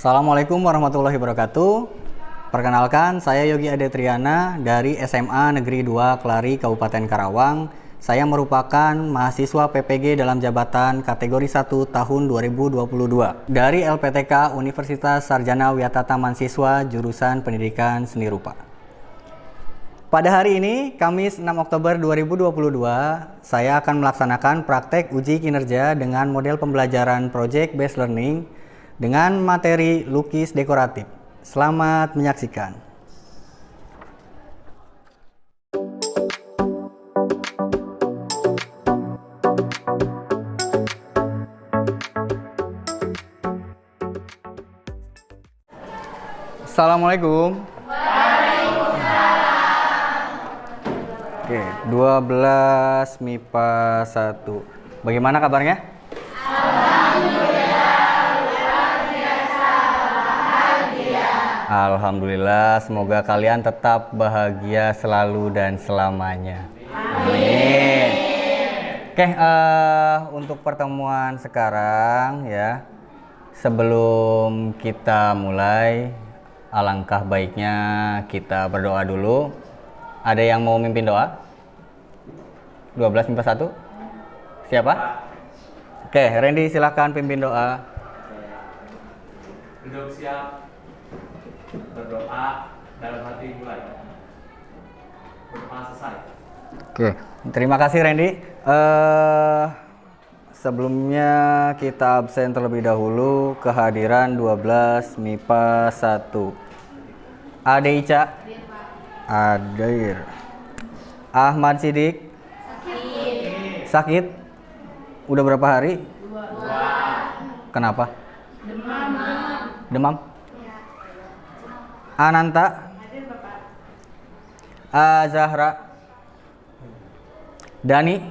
Assalamualaikum warahmatullahi wabarakatuh. Perkenalkan, saya Yogi Adetriana dari SMA Negeri 2 Kelari, Kabupaten Karawang. Saya merupakan mahasiswa PPG dalam jabatan kategori 1 tahun 2022 dari LPTK Universitas Sarjana Wiyata Mahasiswa jurusan Pendidikan Seni Rupa. Pada hari ini, Kamis 6 Oktober 2022, saya akan melaksanakan praktek uji kinerja dengan model pembelajaran Project Based Learning dengan materi lukis dekoratif. Selamat menyaksikan. Assalamualaikum. Oke, 12 MIPA 1. Bagaimana kabarnya? Alhamdulillah, semoga kalian tetap bahagia selalu dan selamanya. Amin. Oke, untuk pertemuan sekarang ya, sebelum kita mulai, alangkah baiknya kita berdoa dulu. Ada yang mau mimpin doa? 12 MIPA 1? Siapa? Oke, Randy silahkan pimpin doa. Duduk siap. Berdoa dalam hati mulai. Berdoa selesai. Oke, terima kasih Randy. Sebelumnya kita absen terlebih dahulu kehadiran 12 MIPA 1. Ade Ica. Adair. Ahmad Sidik. Sakit. Udah berapa hari? 2. Kenapa? Demam. Ananta. Zahra. Dani.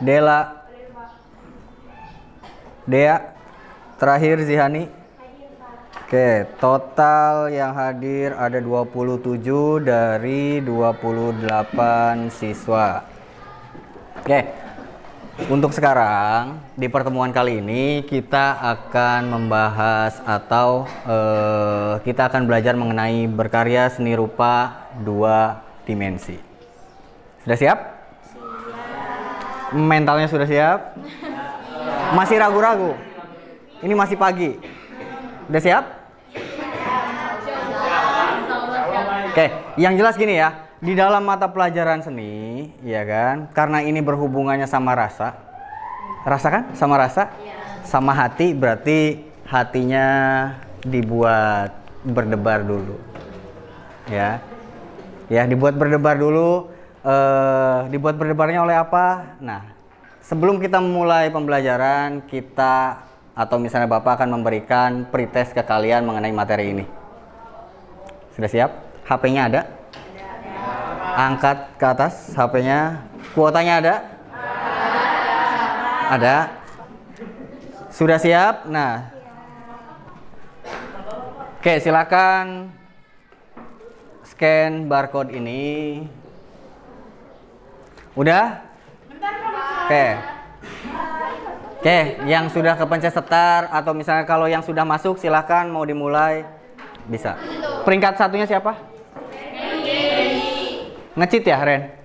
Dela. Dea. Terakhir Zihani. Oke, total yang hadir ada 27 dari 28 siswa. Oke. Untuk sekarang, di pertemuan kali ini kita akan membahas atau kita akan belajar mengenai berkarya seni rupa 2 dimensi. Sudah siap? Siap. Mentalnya sudah siap? Masih ragu-ragu? Ini masih pagi. Udah siap? Oke, yang jelas gini ya. Di dalam mata pelajaran seni, ya kan? Karena ini berhubungannya sama rasa. Rasa kan? Sama rasa? Sama hati, berarti hatinya dibuat berdebar dulu. Ya. Ya, dibuat berdebar dulu. Dibuat berdebarnya oleh apa? Nah, sebelum kita memulai pembelajaran, kita atau misalnya Bapak akan memberikan pretest ke kalian mengenai materi ini. Sudah siap? HP-nya ada? Angkat ke atas HP-nya. Kuotanya ada? Ada. Sudah siap? Nah. Oke, silakan scan barcode ini. Udah? Oke. Oke, yang sudah kepencet start atau misalnya kalau yang sudah masuk silakan mau dimulai. Bisa. Peringkat satunya siapa? Nge-cheat ya, Ren?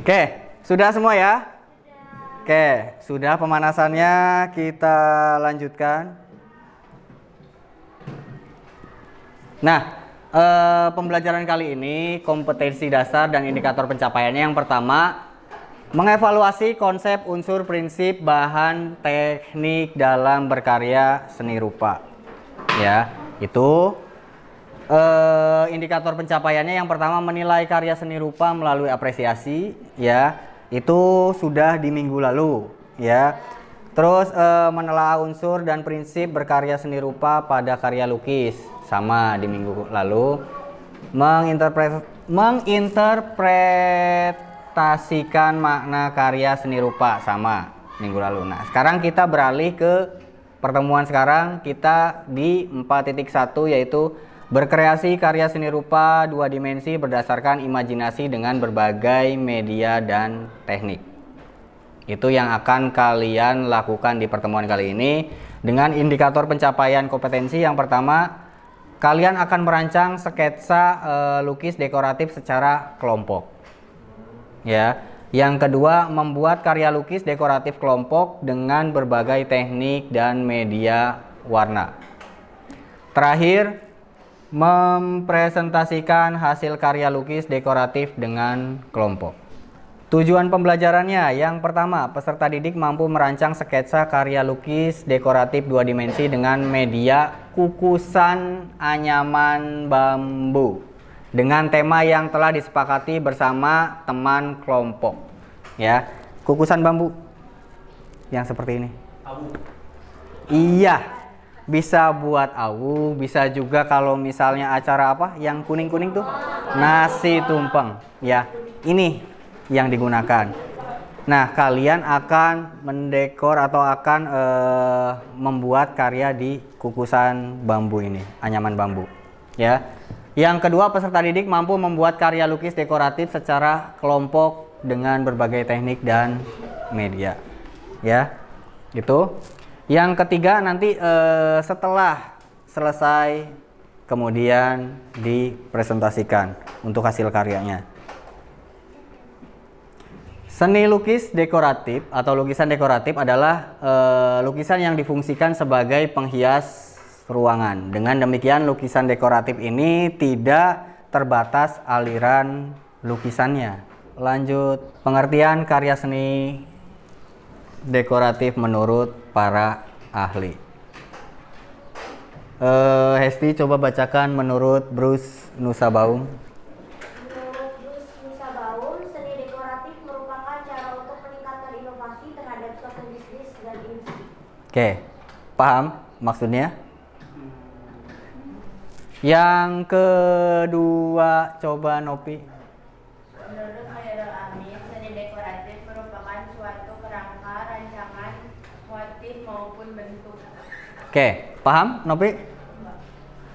Oke, sudah semua ya? Oke, sudah pemanasannya, kita lanjutkan. Nah, pembelajaran kali ini kompetensi dasar dan indikator pencapaiannya. Yang pertama, mengevaluasi konsep, unsur, prinsip, bahan, teknik dalam berkarya seni rupa. Ya, itu indikator pencapaiannya. Yang pertama, menilai karya seni rupa melalui apresiasi. Ya, itu sudah di minggu lalu. Ya, terus menelaah unsur dan prinsip berkarya seni rupa pada karya lukis, sama di minggu lalu. Menginterpretasikan makna karya seni rupa, sama minggu lalu. Nah, sekarang kita beralih ke pertemuan sekarang, kita di 4.1, yaitu berkreasi karya seni rupa 2 dimensi berdasarkan imajinasi dengan berbagai media dan teknik. Itu yang akan kalian lakukan di pertemuan kali ini. Dengan indikator pencapaian kompetensi yang pertama, kalian akan merancang sketsa lukis dekoratif secara kelompok. Ya. Yang kedua, membuat karya lukis dekoratif kelompok dengan berbagai teknik dan media warna. Terakhir, mempresentasikan hasil karya lukis dekoratif dengan kelompok. Tujuan pembelajarannya, yang pertama, peserta didik mampu merancang sketsa karya lukis dekoratif 2 dimensi dengan media kukusan anyaman bambu dengan tema yang telah disepakati bersama teman kelompok. Ya, kukusan bambu yang seperti ini. Iya, bisa buat awu, bisa juga kalau misalnya acara apa yang kuning-kuning tuh, nasi tumpeng. Ya, ini yang digunakan. Nah, kalian akan mendekor atau akan membuat karya di kukusan bambu ini, anyaman bambu. Ya. Yang kedua, peserta didik mampu membuat karya lukis dekoratif secara kelompok dengan berbagai teknik dan media. Ya, itu. Yang ketiga, nanti setelah selesai kemudian dipresentasikan untuk hasil karyanya. Seni lukis dekoratif atau lukisan dekoratif adalah lukisan yang difungsikan sebagai penghias ruangan. Dengan demikian, lukisan dekoratif ini tidak terbatas aliran lukisannya. Lanjut, pengertian karya seni dekoratif menurut para ahli. Hesti, coba bacakan menurut Bruce Nusabaum. Menurut Bruce Nusabaum, seni dekoratif merupakan cara untuk meningkatkan inovasi terhadap suatu bisnis dan industri. Oke, paham maksudnya? Yang kedua, coba Nopi. Menurut Khairul Amin, seni dekoratif merupakan suatu kerangka, rancangan, motif maupun bentuk. Oke, paham Nopi?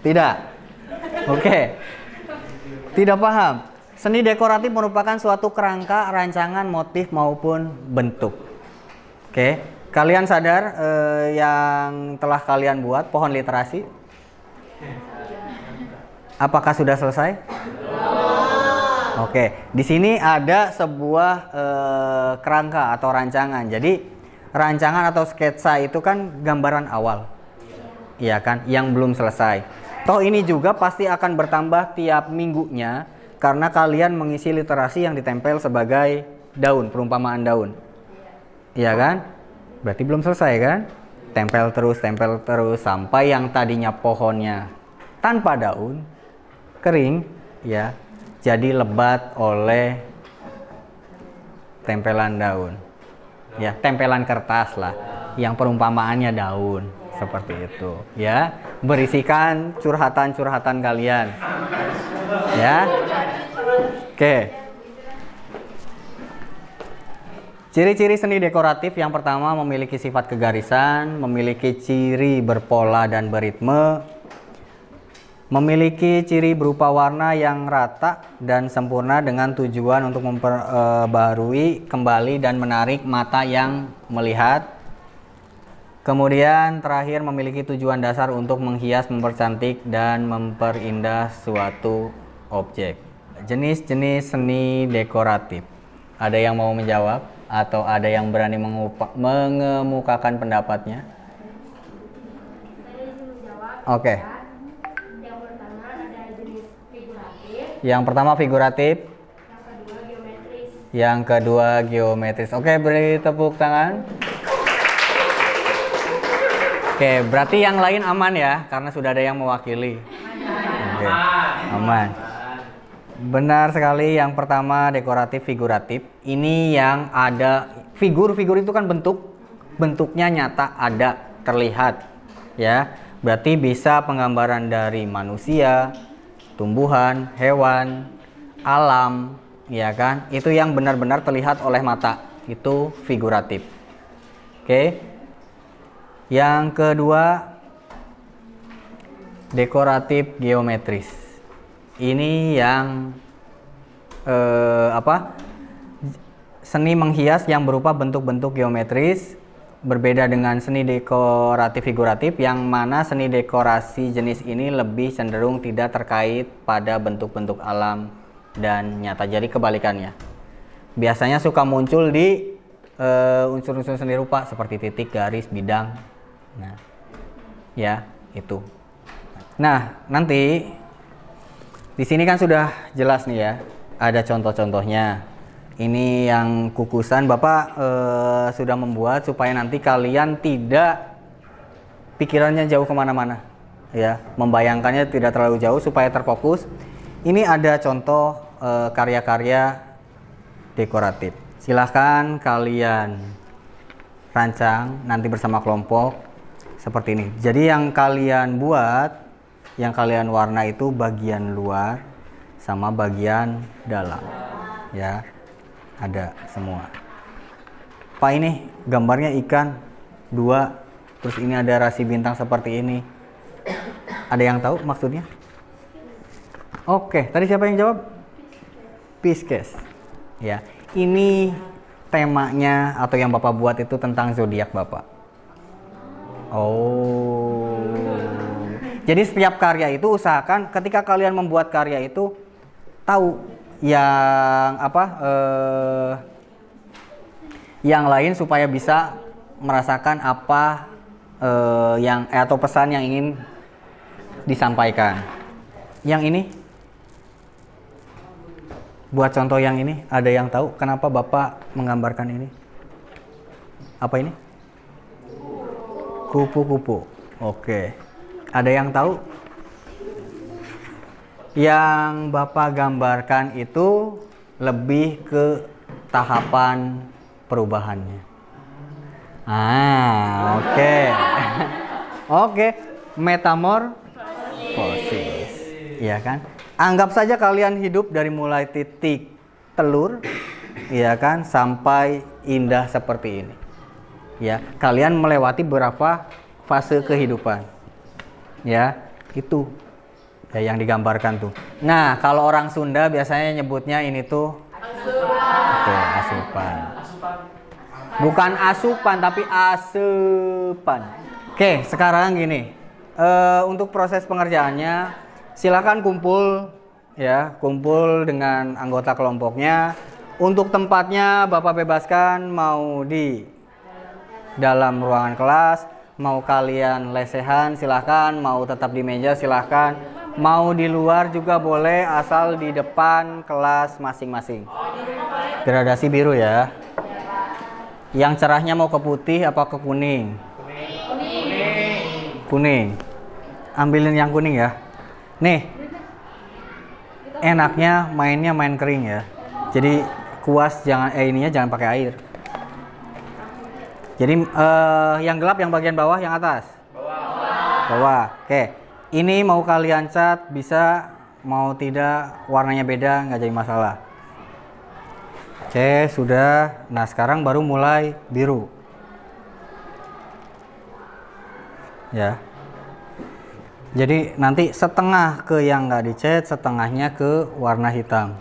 Tidak? Oke. Tidak paham. Seni dekoratif merupakan suatu kerangka, rancangan, motif maupun bentuk. Oke, kalian sadar yang telah kalian buat pohon literasi? Apakah sudah selesai? Oke, di sini ada sebuah kerangka atau rancangan. Jadi rancangan atau sketsa itu kan gambaran awal, iya kan, yang belum selesai. Toh ini juga pasti akan bertambah tiap minggunya karena kalian mengisi literasi yang ditempel sebagai daun, perumpamaan daun, iya kan? Berarti belum selesai kan? Tempel terus sampai yang tadinya pohonnya tanpa daun, kering, ya, jadi lebat oleh tempelan daun, ya, tempelan kertas lah, yang perumpamaannya daun, seperti itu, ya, berisikan curhatan-curhatan kalian, ya, oke. Ciri-ciri seni dekoratif yang pertama memiliki sifat kegarisan, memiliki ciri berpola dan beritme, memiliki ciri berupa warna yang rata dan sempurna dengan tujuan untuk memperbarui kembali dan menarik mata yang melihat. Kemudian terakhir memiliki tujuan dasar untuk menghias, mempercantik, dan memperindah suatu objek. Jenis-jenis seni dekoratif. Ada yang mau menjawab atau ada yang berani mengemukakan pendapatnya? Saya menjawab. Oke. Yang pertama ada jenis figuratif, Yang pertama figuratif, yang kedua geometris. yang kedua geometris. Oke, beri tepuk tangan. Oke, berarti yang lain aman ya, karena sudah ada yang mewakili. Oke, aman. Benar sekali, yang pertama dekoratif figuratif. Ini yang ada figur-figur itu kan bentuknya nyata, ada, terlihat, ya. Berarti bisa penggambaran dari manusia, tumbuhan, hewan, alam, ya kan? Itu yang benar-benar terlihat oleh mata, itu figuratif. Oke. Yang kedua dekoratif geometris. Ini yang seni menghias yang berupa bentuk-bentuk geometris, berbeda dengan seni dekoratif figuratif yang mana seni dekorasi jenis ini lebih cenderung tidak terkait pada bentuk-bentuk alam dan nyata. Jadi kebalikannya. Biasanya suka muncul di unsur-unsur seni rupa seperti titik, garis, bidang. Nah, ya, itu. Nah, nanti di sini kan sudah jelas nih ya. Ada contoh-contohnya. Ini yang kukusan Bapak sudah membuat supaya nanti kalian tidak pikirannya jauh kemana-mana, ya, membayangkannya tidak terlalu jauh supaya terfokus. Ini ada contoh karya-karya dekoratif. Silahkan kalian rancang nanti bersama kelompok seperti ini. Jadi yang kalian buat, yang kalian warna itu bagian luar sama bagian dalam, ya. Ada semua. Pak, ini gambarnya ikan 2, terus ini ada rasi bintang seperti ini. Ada yang tahu maksudnya? Oke, tadi siapa yang jawab? Pisces. Ya, ini temanya atau yang Bapak buat itu tentang zodiak Bapak. Oh. Jadi setiap karya itu usahakan ketika kalian membuat karya itu tahu yang yang lain supaya bisa merasakan apa atau pesan yang ingin disampaikan. Yang ini, buat contoh yang ini, ada yang tahu kenapa Bapak menggambarkan ini? Apa ini? Kupu-kupu. Oke. Ada yang tahu? Yang Bapak gambarkan itu lebih ke tahapan perubahannya. Oke. Oke, metamorfosis. Iya kan? Anggap saja kalian hidup dari mulai titik telur, iya kan, sampai indah seperti ini. Ya, kalian melewati beberapa fase kehidupan. Ya, itu ya yang digambarkan tuh. Nah, kalau orang Sunda biasanya nyebutnya ini tuh asupan. Bukan asupan tapi asupan. Oke, sekarang gini. Untuk proses pengerjaannya silakan kumpul ya, kumpul dengan anggota kelompoknya. Untuk tempatnya Bapak bebaskan, mau di dalam ruangan kelas, mau kalian lesehan silahkan, mau tetap di meja silahkan, mau di luar juga boleh asal di depan kelas masing-masing. Gradasi biru ya. Yang cerahnya mau ke putih apa ke kuning? Kuning. Ambilin yang kuning ya. Nih, enaknya mainnya main kering ya. Jadi kuas jangan ininya jangan pakai air. Jadi yang gelap yang bagian bawah, yang atas? Bawah. Oke. Ini mau kalian cat bisa, mau tidak warnanya beda nggak jadi masalah. Oke, sudah. Nah, sekarang baru mulai biru. Ya. Jadi nanti setengah ke yang nggak dicat, setengahnya ke warna hitam.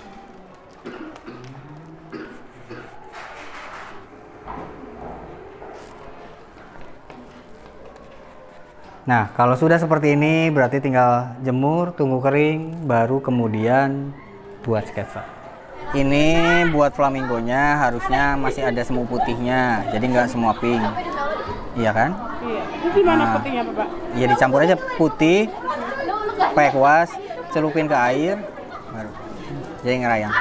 Nah, kalau sudah seperti ini berarti tinggal jemur, tunggu kering, baru kemudian buat sketsa. Ini buat flamingonya harusnya masih ada semu putihnya, jadi nggak semua pink. Iya kan? Iya. Itu gimana putihnya, Bapak? Iya, dicampur aja putih, pakai kuas, celupin ke air, baru jadi ngerayang.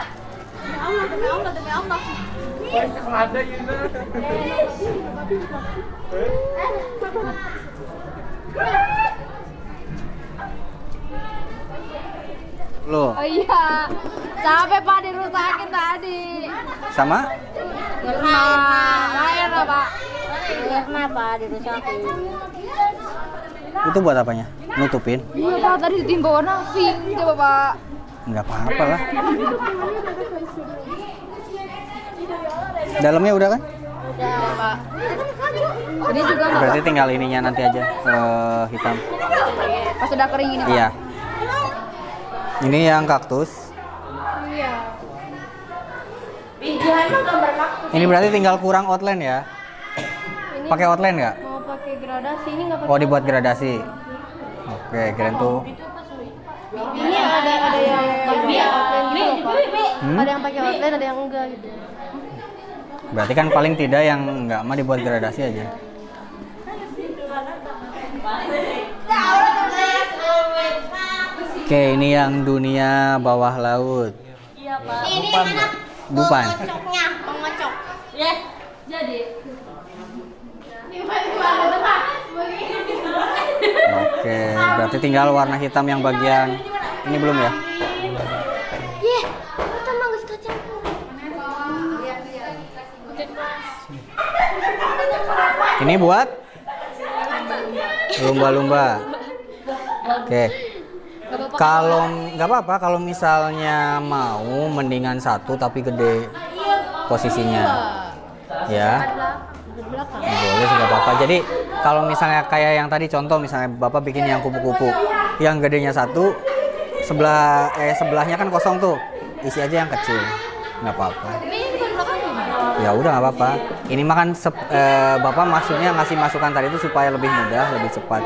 Loh, Oh iya, sampai Pak dirusakin tadi. sama? Lain lah Pak. Kenapa dirusakin? Itu buat apanya? Nutupin? Iya Pak, tadi ditimpa warna pink coba Pak. Nggak apa-apa lah. Dalamnya udah kan? Udah Pak. Ini juga nggak Berarti tinggal ininya nanti aja hitam. pas sudah kering ini Pak. Iya. Ini yang kaktus. Pijahan mah gambar kaktus. Ini berarti tinggal kurang outline ya. Ini Pakai outline nggak? mau pakai gradasi, ini nggak pakai. Oh, dibuat gradasi. Oke, keren tuh. Ini ada yang pakai outline gitu loh, Pak. Hmm? Ada yang pakai outline, ada yang enggak gitu. Berarti kan paling tidak yang nggak mah dibuat gradasi aja. Oke, ini yang dunia bawah laut. Iya, Pak. Ini mana Bupan. pengocoknya, pengocok. Ya, jadi. Oke, berarti tinggal warna hitam yang bagian ini belum ya? Yeh, kita manggus kecampur. Ini buat lumba-lumba. Oke. Kalau nggak apa-apa kalau misalnya mau mendingan satu tapi gede posisinya. Ya. Boleh sih nggak apa-apa. Jadi kalau misalnya kayak yang tadi contoh misalnya Bapak bikin yang kupu-kupu, yang gedenya satu, sebelahnya kan kosong tuh. Isi aja yang kecil. Nggak apa-apa. Ya udah nggak apa-apa. Ini mah kan Bapak maksudnya ngasih masukan tadi itu supaya lebih mudah, lebih cepat.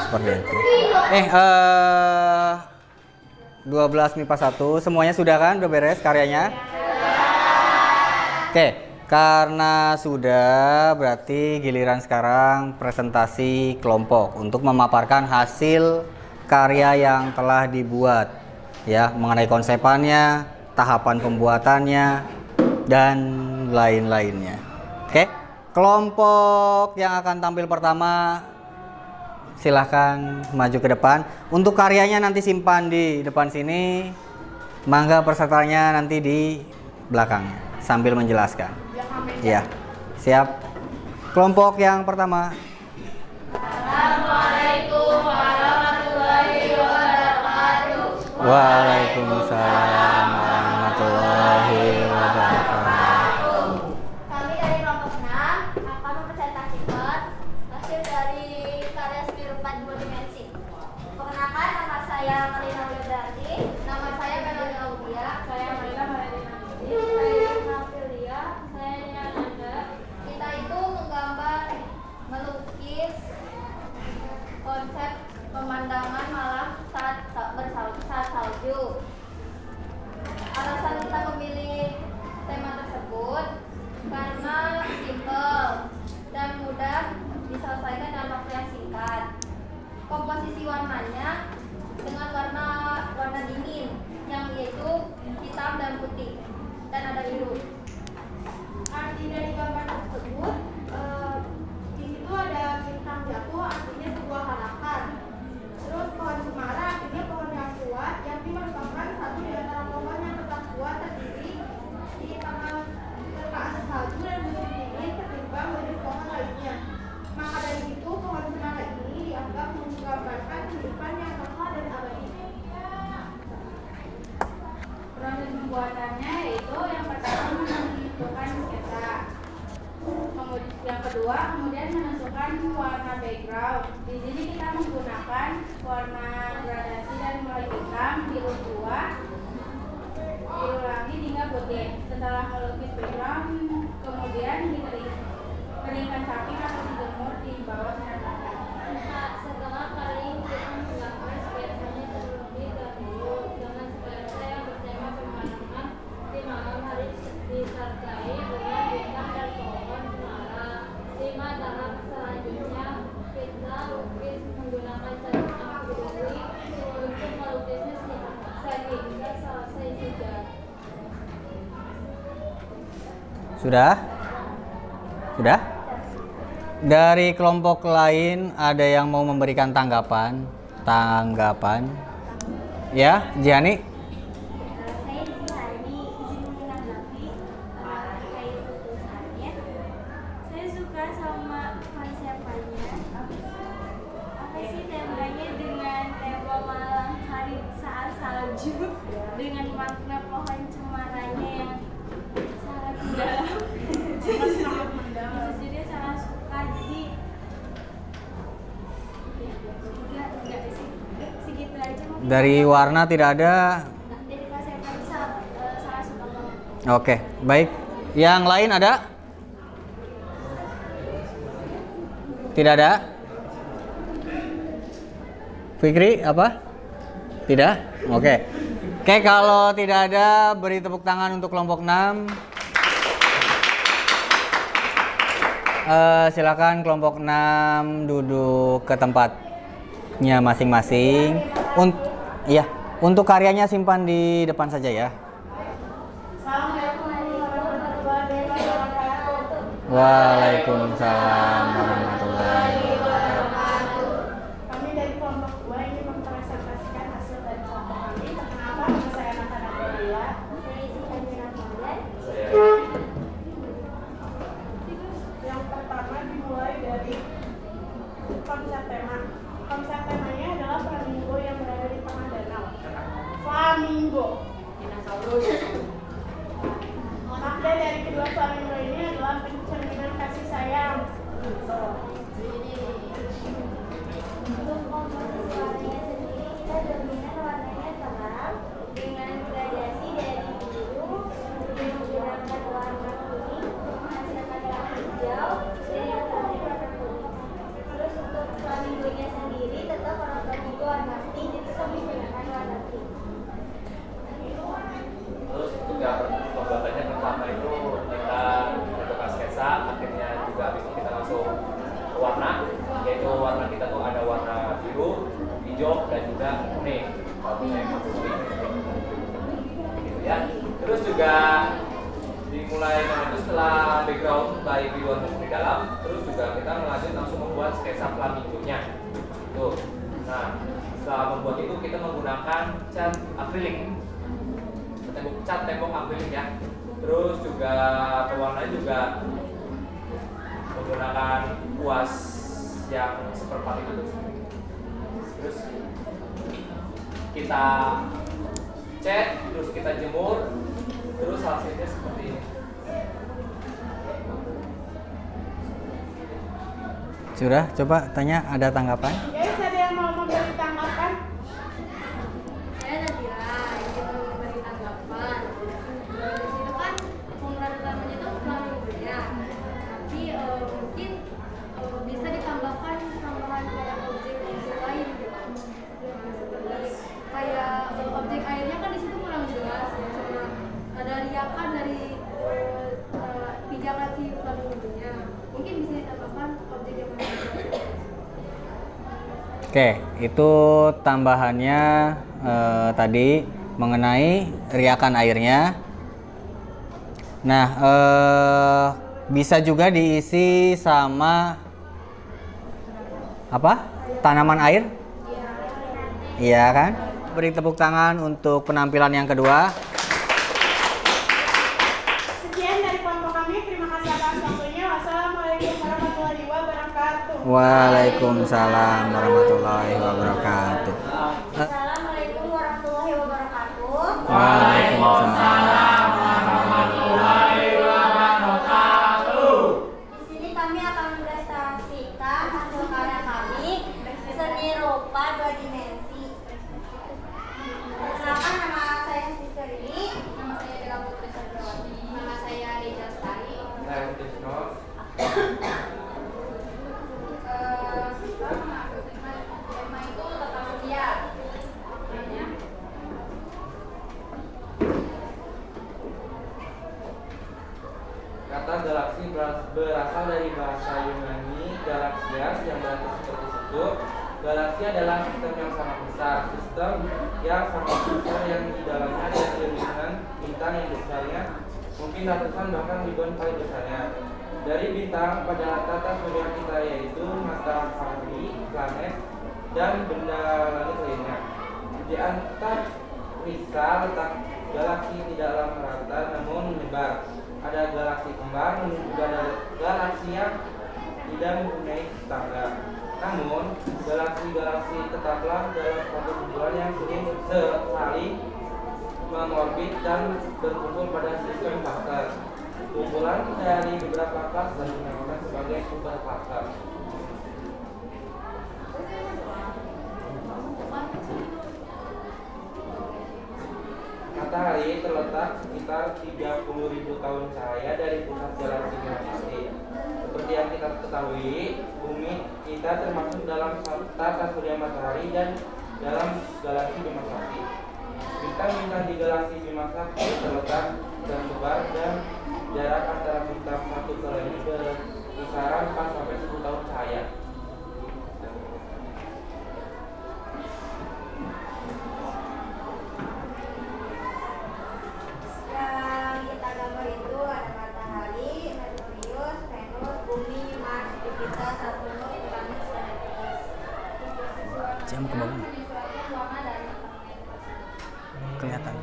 Seperti itu. 12 MIPA 1 semuanya sudah kan? Udah beres karyanya? Oke, karena sudah berarti giliran sekarang presentasi kelompok untuk memaparkan hasil karya yang telah dibuat ya, mengenai konsepannya, tahapan pembuatannya dan lain-lainnya. Oke, kelompok yang akan tampil pertama silahkan maju ke depan. Untuk karyanya nanti simpan di depan sini. Mangga pesertanya nanti di belakang sambil menjelaskan. Iya, siap. Kelompok yang pertama. Assalamualaikum warahmatullahi wabarakatuh. Waalaikumsalam warahmatullahi wabarakatuh. Kami dari kelompok 6 akan mempresentasikan hasil dari karya seni rupa dua dimensi. Perkenalkan, nama saya Marina Widarti. Nama saya Melania Aulia. Saya Marina Maradina. Saya Nafilia. Saya Nanda. Kita itu melukis konsep pemandangan malam saat salju. Alasan kita memilih tema tersebut karena simple dan mudah diselesaikan dalam waktu yang singkat. Komposisi warnanya dengan warna dingin yang yaitu hitam dan putih dan ada biru. Arti dari gambar tersebut di situ ada bintang jatuh, artinya sebuah harapan. Terus pohon cemara artinya pohon yang kuat yang merupakan satu di antara pohon yang tetap kuat terdiri di tengah permukaan salju dan musim dingin ketimbang jenis pohon lainnya. Maka dari itu pohon cemara ini dianggap menggambarkan kehidupan yang kekal dan abadi. Proses pembuatannya yaitu yang pertama menentukan sketsa. Yang kedua kemudian menentukan warna background. Di sini kita menggunakan warna gradasi dari mulai hitam, biru tua, biru langit hingga putih. Setelah melukis background, kemudian dikeringkan samping atau dijemur di bawah sinar matahari. Setelah kering kita menggunakan sketsanya terlebih dahulu dengan sketsa yang bertema pemandangan di malam hari disertai dengan bintang dan pohon cemara. 5 tahap selanjutnya kita lukis menggunakan cat akrilik untuk melukisnya sehingga selesai juga. Sudah? Sudah? Dari kelompok lain ada yang mau memberikan tanggapan? Ya, Jiani? Saya di sini izin menanggapi terkait tulisannya. Saya suka sama konsepannya. Apa sih temanya dengan tema malam hari saat salju dengan makna pohon cemaranya yang sangat mendalam. Sangat mendalam. Jadi sangat suka. Jadi enggak sih. Segitu aja. Dari warna tidak ada. Jadi konsepannya sangat suka banget. Oke, baik. Yang lain ada? Tidak ada? Fikri apa? Tidak? Oke. Oke, kalau tidak ada beri tepuk tangan untuk kelompok 6. Silakan kelompok 6 duduk ke tempatnya masing-masing. Iya, untuk karyanya simpan di depan saja ya. Assalamualaikum warahmatullahi wabarakatuh. Waalaikumsalam warahmatullahi wabarakatuh. Kami dari kelompok 2 ingin mempresentasikan hasil dari kelompok kami. Perkenalkan, nama saya Nathan Abdullah. Saya isi kajian kemudian. Yang pertama dimulai dari konsep tema. Konsep temanya adalah flamingo yang berada di tengah danau. Flamingo. Dinosaurus. Makna dari kedua flamingo ini adalah pencerminan kasih sayang. Untuk komposisi warnanya sendiri kita dominan warnanya terang dengan gradasi dari biru kemudian menggunakan warna kuning untuk menghasilkan warna hijau dan yang terakhir warna kuning. Terus untuk flamingonya sendiri tetap warna flamingo warna pink itu kami gunakan warna pink. Terus untuk pembuatannya pertama itu kita bentukkan sketsa, akhirnya juga habis itu kita langsung ke warna, yaitu warna kita tuh ada warna biru, hijau dan juga kuning. Gitu ya. Terus juga dimulai dari itu setelah background baik di luar maupun di dalam, terus juga kita melanjut langsung membuat sketsa flamingonya. Tuh. Nah, setelah membuat itu kita menggunakan cat akrilik. Cat tembok akrilik ya. Terus juga pewarnaan juga menggunakan kuas yang seperempat itu. Terus kita cat, terus kita jemur, terus hasilnya seperti ini. Sudah, coba tanya, ada tanggapan? Guys, ada yang mau memberi tanggapan? Saya Nadira ingin memberi tanggapan. Di situ kan pemeran utamanya itu flamingonya, tapi mungkin bisa ditambahkan tambahan kayak objek lain gitu. Seperti kayak objek airnya kan di situ kurang jelas, cuma ada riakan dari pijakan si flamingonya. Mungkin bisa ditambahkan objek yang lain. Oke, itu tambahannya tadi mengenai riakan airnya. Nah, bisa juga diisi sama apa? Tanaman air? Iya kan? Beri tepuk tangan untuk penampilan yang kedua. Sekian dari kelompok kami. Terima kasih atas waktunya. Wassalamualaikum warahmatullahi wabarakatuh. Waalaikumsalam warahmatullahi wabarakatuh. Assalamualaikum warahmatullahi wabarakatuh. Waalaikumsalam. Di sini kami akan mempresentasikan hasil karya kami seni rupa 2 dimensi. Perkenalkan, nama saya Fitri. Nama saya Dela Putri Sandrawati. Nama saya Reza Stari. Tema itu tentang setia. Kata galaksi berasal dari bahasa Yunani galaxias yang berarti seperti sejuk. Galaksi adalah sistem yang sangat besar, sistem yang sangat besar yang di dalamnya ada triliunan bintang yang besarnya mungkin ratusan bahkan ribuan kali besarnya. Dari bintang pada tata surya kita yaitu matahari, planet, dan benda langit lainnya. Di antariksa letak galaksi tidaklah merata namun menyebar. Ada galaksi kembar, namun juga ada galaksi yang tidak mempunyai tetangga. Namun, galaksi-galaksi tetaplah dalam satu kumpulan yang sering saling mengorbit dan berkumpul pada sistem klaster. Kumpulan dari beberapa klaster dinamakan sebagai super klaster. Kata Matahari terletak sekitar 30.000 tahun cahaya dari pusat galaksi Bima Sakti. Seperti yang kita ketahui, bumi kita termasuk dalam tata surya matahari dan dalam galaksi Bima Sakti. Bintang-bintang di galaksi Bima Sakti terletak tersebar dan jarak antara bintang satu ke lainnya berkisaran 4-10 tahun cahaya. Yang kita gambar itu ada matahari, Merkurius, Venus, Bumi, Mars, Jupiter, Saturnus, Uranus, dan Neptunus. Jam ke bawah. Warna dan Kelihatan.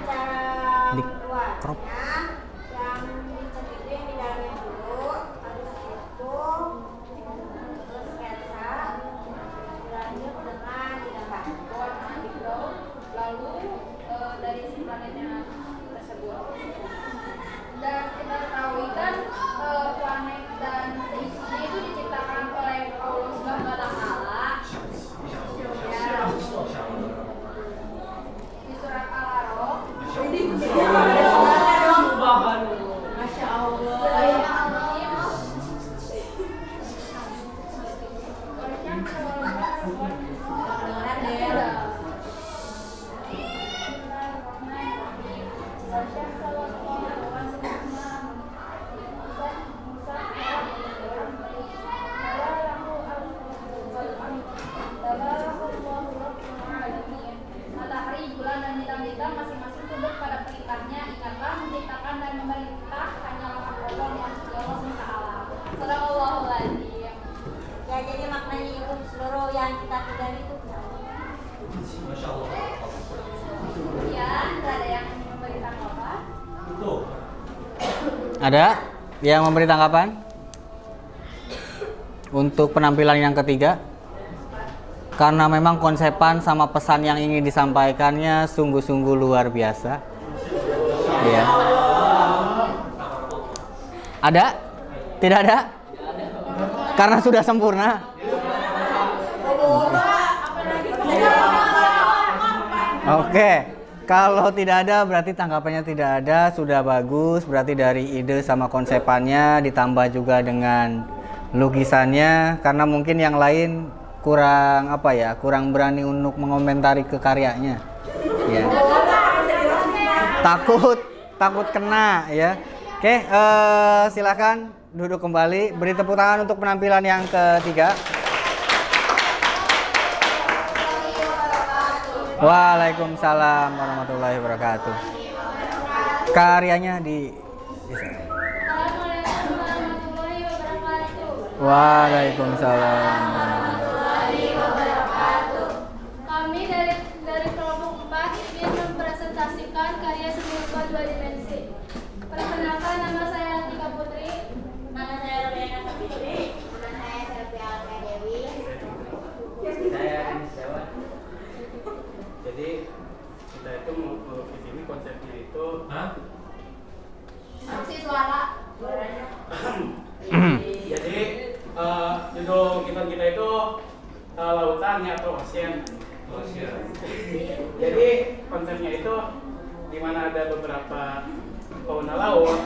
cara Di crop. membuatnya yang dicek itu yang di dalamnya dulu, habis itu sketsa, lanjut dengan digambar. Warna background, lalu dari si planetnya tersebut. Dan kita ketahui kan planet dan seisinya itu diciptakan oleh Allah Subhanahu wa Ta'ala. Ya. Di surat Al-A'raf. Masya Allah. Matahari, bulan, dan bintang-bintang masing-masing tunduk pada perintahnya. Ingatlah, menciptakan dan memerintah hanyalah Allah SWT. Sadaqallahul adzim. Ya, jadi maknanya itu seluruh yang kita pelajari itu Ya, tidak ada yang memberi tanggapan. Ada yang memberi tanggapan? Untuk penampilan yang ketiga, karena memang konsepan sama pesan yang ingin disampaikannya sungguh-sungguh luar biasa. Ya. Ada? Tidak ada? Karena sudah sempurna. Oke, kalau tidak ada berarti tanggapannya tidak ada, sudah bagus. Berarti dari ide sama konsepannya ditambah juga dengan lukisannya, karena mungkin yang lain kurang apa ya, kurang berani untuk mengomentari ke karyanya. Ya. Takut kena ya. Oke, silakan duduk kembali. Beri tepuk tangan untuk penampilan yang ketiga. Waalaikumsalam warahmatullahi wabarakatuh. Karyanya di Assalamualaikum warahmatullahi wabarakatuh. Waalaikumsalam. Kami dari kelompok 4 ingin mempresentasikan karya seni rupa 2 dimensi. Perkenalkan, nama saya Tika Putri. nama saya Robiana Sapitri, nama saya Selvi Alka Dewi. Saya Anis Dewan. Jadi kita itu mau ke sini konsepnya itu Aksi suara. jadi judul kita itu lautan ya atau ocean. Jadi konsepnya itu di mana ada beberapa fauna laut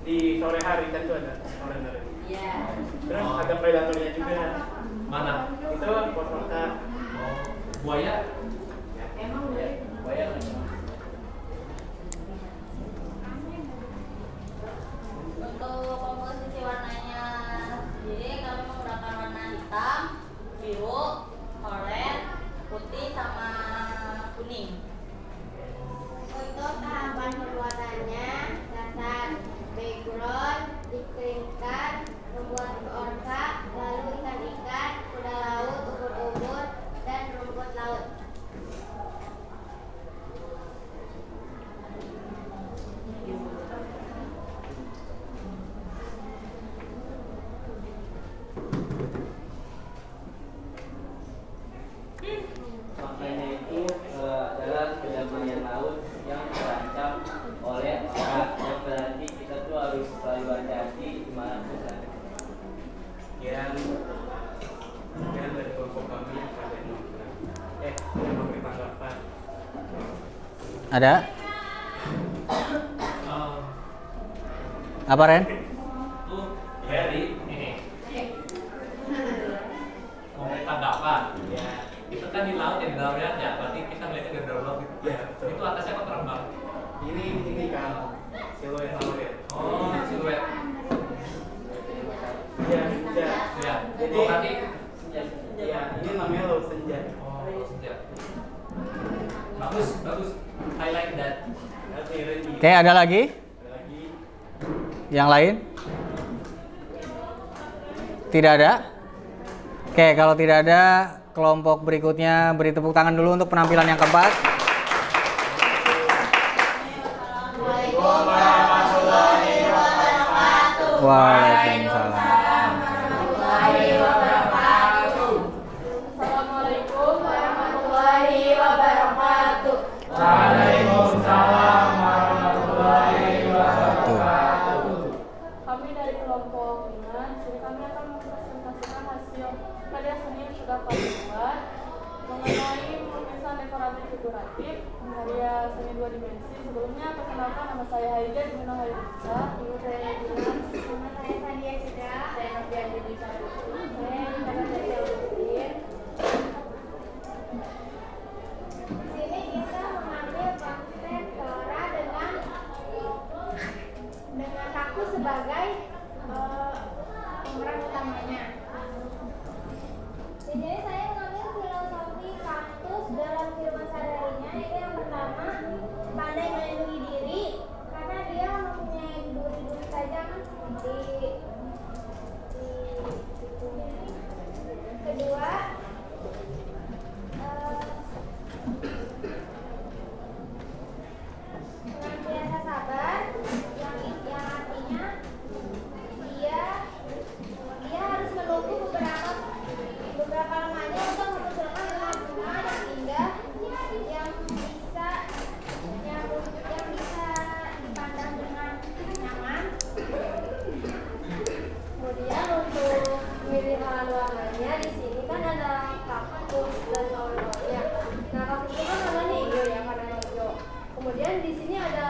di sore hari kan itu ada sore-sore. Terus ada predatornya juga. Mana? Itu foto-foto Buaya? Emang Buaya. untuk komposisi warnanya sendiri kami menggunakan warna hitam, biru, oranye, putih, sama kuning. Untuk tahapan pembuatannya, dasar background dikeringkan, membuat orka, lalu ikan-ikan, kuda laut, ubur-ubur, dan rumput laut. Ada? Apa Ren? Dari ini mau tanggapan ya, itu kan di laut ya, di dalam ya, berarti kita melihatnya dari dalam laut gitu. Ya, betul. Itu atasnya kok terang banget? Ini kan siluet. Oh, siluet. Ya. Ya. Jadi Oh, berarti ya, ini namanya laut senja. oh, senja. Bagus. I like that. Oke, ada lagi? Ada lagi. Yang lain? Tidak ada? Oke, kalau tidak ada, kelompok berikutnya beri tepuk tangan dulu untuk penampilan yang keempat. Waalaikumsalam. Assalamualaikum warahmatullahi wabarakatuh. Waalaikumsalam warahmatullahi wabarakatuh. Kami dari kelompok 5, di sini kami akan mempresentasikan hasil karya seni yang sudah kami buat mengenai lukisan dekoratif figuratif karya seni 2 dimensi. Sebelumnya perkenalkan, nama saya Haida Dimana Haida. Ibu saya Dimas. Nama saya Sandia Citra. Saya Novian Dini Sarusi. Saya Dimas dari Augustin. Di sini kita mengambil konsep Flora dengan aku sebagai pemeran utamanya. Di sini saya mengambil filosofi kaktus dalam kehidupan sehari-harinya. Itu yang pertama, pandai melindungi diri karena dia mempunyai duri-duri tajam di kedua, senantiasa sabar yang artinya dia harus menunggu beberapa lamanya untuk menghasilkan bunga yang indah yang bisa dipandang dengan nyaman. Kemudian untuk pemilihan warnanya, di sini kan ada kaktus dan kawan-kawannya. Nah, kaktus itu kan warnanya hijau ya, warna hijau. Kemudian di sini ada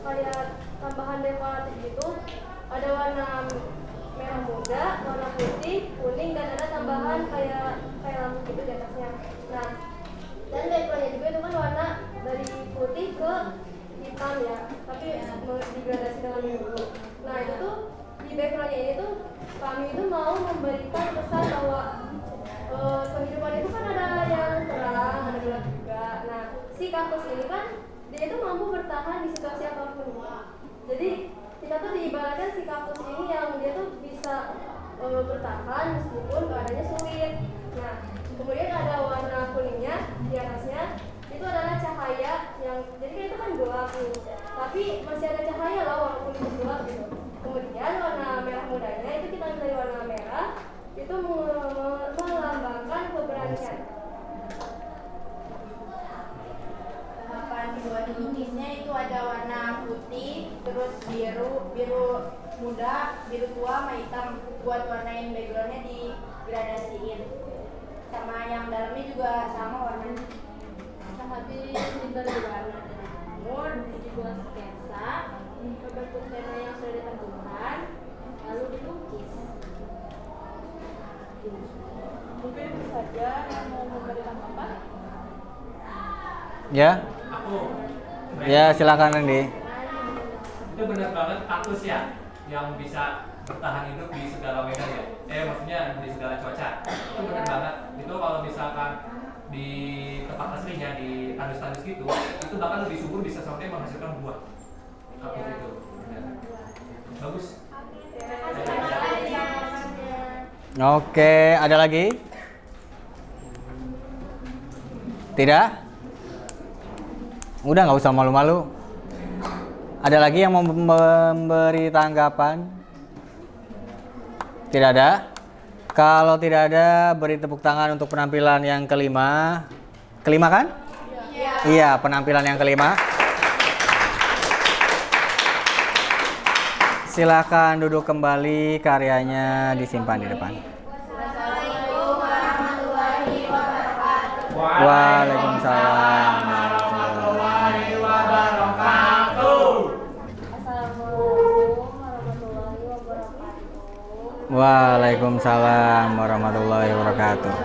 kayak tambahan dekoratif gitu. Ada warna merah muda, warna putih, kuning, dan ada tambahan kayak lampu gitu di atasnya. Nah, dan backgroundnya juga itu kan warna dari putih ke hitam ya, tapi digradasi dengan biru. Nah, itu tuh di backgroundnya ini tuh kami itu mau memberikan pesan bahwa kehidupan itu kan ada yang terang, ada gelap juga. Nah, si kaktus ini kan dia itu mampu bertahan di situasi apapun. Jadi kita tuh diibaratkan si kaktus ini yang dia tuh bisa bertahan meskipun keadaannya sulit. Nah, kemudian ada warna kuningnya di atasnya, itu adalah cahaya yang jadi itu kan gelap nih, tapi masih ada cahaya lah walaupun itu gelap gitu. Kemudian warna merah mudanya itu kita ambil dari warna merah, itu melambangkan keberanian. Tahapan kedua di lukisnya itu ada warna putih, terus biru muda, biru tua, sama hitam. Buat warnain backgroundnya digradasiin. Sama yang dalamnya juga sama warnanya. Nah, habis diberi warna dan nomor, dibuat sketsa berbentuk tema yang sudah ditentukan, lalu dilukis. Mungkin itu saja yang mau memberi tanggapan. Ya? Aku. Ya, silakan Randy. Itu benar banget kaktus ya, yang bisa bertahan hidup di segala medan ya. Maksudnya di segala cuaca. Itu benar banget. Itu kalau misalkan di tempat aslinya di tandus-tandus gitu, itu bahkan lebih subur, bisa sampai menghasilkan buah. Kaktus itu. Benar. Bagus. Oke, ada lagi? Tidak? Udah, nggak usah malu-malu. Ada lagi yang mau memberi tanggapan? Tidak ada? Kalau tidak ada, beri tepuk tangan untuk penampilan yang kelima. Kelima kan? Iya, penampilan yang kelima. Silakan duduk kembali, karyanya disimpan di depan. Wassalamualaikum warahmatullahi wabarakatuh. Waalaikumsalam warahmatullahi Waalaikumsalam warahmatullahi wabarakatuh.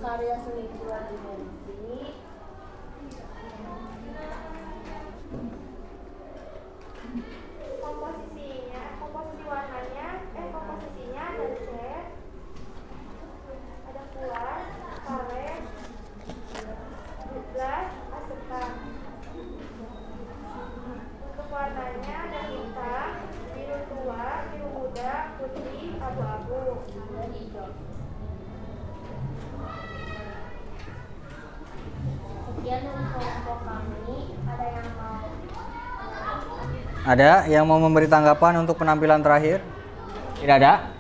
Karya seni dua dimensi. Komposisi warnanya, komposisinya ada cat, ada kuas, karet, gelas, asetan. Untuk warnanya ada hitam, biru tua, biru muda, putih, abu-abu, dan hijau. Sekian dari kelompok kami. Ada yang mau memberi tanggapan untuk penampilan terakhir? Tidak ada?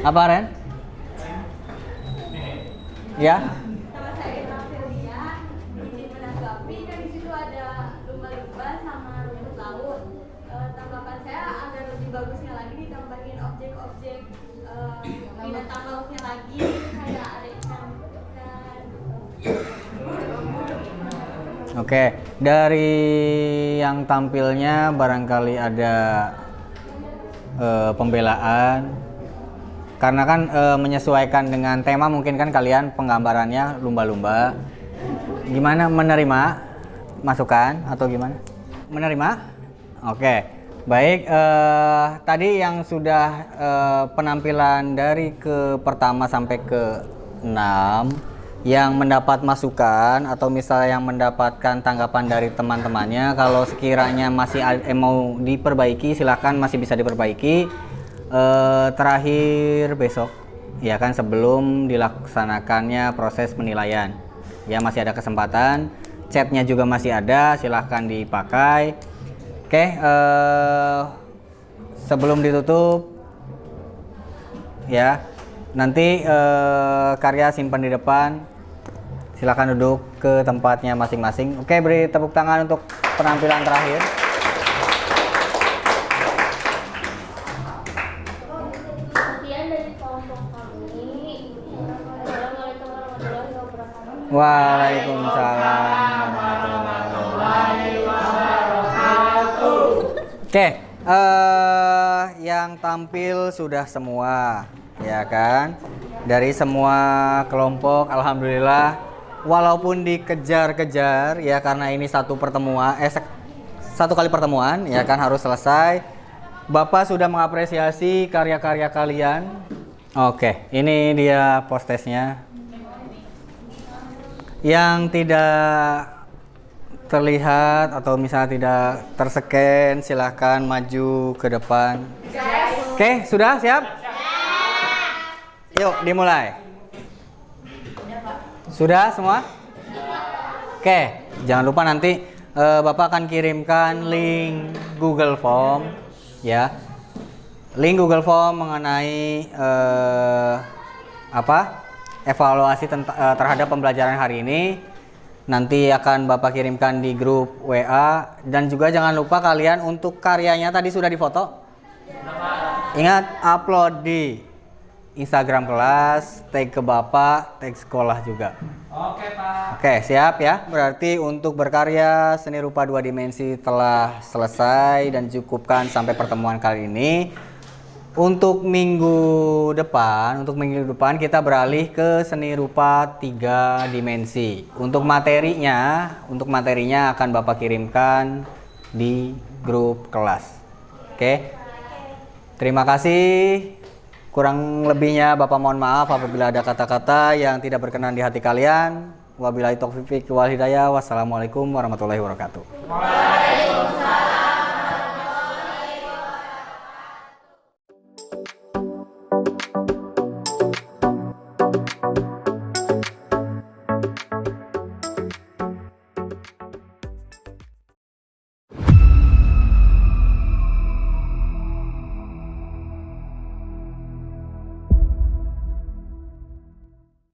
Apa, Ren? Ya? Nama saya Nafilia, izin menanggapi kan di situ ada lumba-lumba sama rumput laut. Tanggapan saya agar lebih bagusnya lagi ditambahin objek-objek binatang lautnya lagi, kayak ada ikan. Oke, dari yang tampilnya barangkali ada pembelaan. Karena kan menyesuaikan dengan tema, mungkin kan kalian penggambarannya lumba-lumba. Gimana, menerima masukan atau gimana? Menerima? Oke, baik. Tadi yang sudah penampilan dari ke pertama sampai ke 6 yang mendapat masukan atau misalnya yang mendapatkan tanggapan dari teman-temannya, kalau sekiranya masih mau diperbaiki silahkan, masih bisa diperbaiki. Terakhir besok ya kan, sebelum dilaksanakannya proses penilaian ya, masih ada kesempatan, chatnya juga masih ada, silahkan dipakai. Oke, sebelum ditutup ya, nanti karya simpan di depan, silakan duduk ke tempatnya masing-masing. Oke, beri tepuk tangan untuk penampilan terakhir. Sekian dari kelompok kami. Assalamualaikum warahmatullahi wabarakatuh. Waalaikumsalam warahmatullahi wabarakatuh. Oke, yang tampil sudah semua ya kan, dari semua kelompok. Alhamdulillah, walaupun dikejar-kejar ya, karena ini satu kali pertemuan ya kan, harus selesai. Bapak sudah mengapresiasi karya-karya kalian. Oke, ini dia postesnya. Yang tidak terlihat atau misalnya tidak terscan, silahkan maju ke depan. Oke, sudah siap? Yuk dimulai. Sudah semua? Oke, jangan lupa nanti Bapak akan kirimkan link Google Form ya. Link Google Form mengenai evaluasi terhadap pembelajaran hari ini. Nanti akan Bapak kirimkan di grup WA, dan juga jangan lupa kalian untuk karyanya tadi sudah difoto. Ingat, upload di Instagram kelas, tag ke Bapak, tag sekolah juga. Oke, Pak. Oke, siap ya. Berarti untuk berkarya seni rupa 2 dimensi telah selesai dan cukupkan sampai pertemuan kali ini. Untuk minggu depan kita beralih ke seni rupa 3 dimensi. Untuk materinya akan Bapak kirimkan di grup kelas. Oke. Terima kasih. Kurang lebihnya Bapak mohon maaf apabila ada kata-kata yang tidak berkenan di hati kalian. Wabillahi taufiq wal hidayah. Wassalamualaikum warahmatullahi wabarakatuh. Waalaikumsalam.